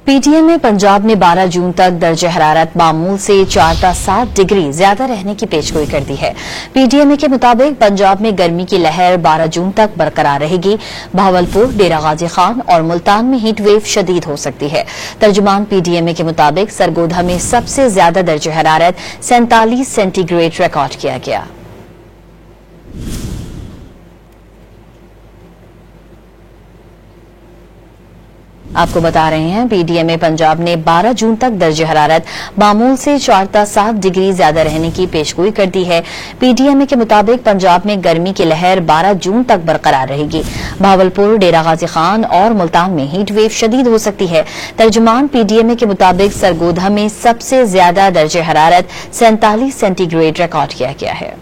PTM Punjab ने 12 जून तक दर्ज हरारत मामूल से 4 से 7 डिग्री ज्यादा रहने की पेशगोई कर दी है। पीटीएम के मुताबिक पंजाब में गर्मी की लहर 12 जून तक बरकरार रहेगी। भावलपुर, डेरा गाजी खान और मुल्तान में हीट वेव शदीद हो सकती है। तर्जुमान पीटीएम के मुताबिक सरगोधा में सबसे ज्यादा दर्ज हरारत 47 सेंटीग्रेड रिकॉर्ड किया गया। आपको बता रहे हैं, पीटीएम पंजाब ने 12 जून तक दर्ज हरारत मामूल से 4 से 7 डिग्री ज्यादा रहने की पेशगोई कर दी है। पीटीएम के मुताबिक पंजाब में गर्मी की लहर 12 जून तक बरकरार रहेगी। भावलपुर, डेरा गाजी खान और मुल्तान में हीट वेव शदीद हो सकती है। तर्जुमान पीटीएम के मुताबिक सरगोधा में सबसे ज्यादा दर्ज हरारत 47 सेंटीग्रेड रिकॉर्ड किया गया है।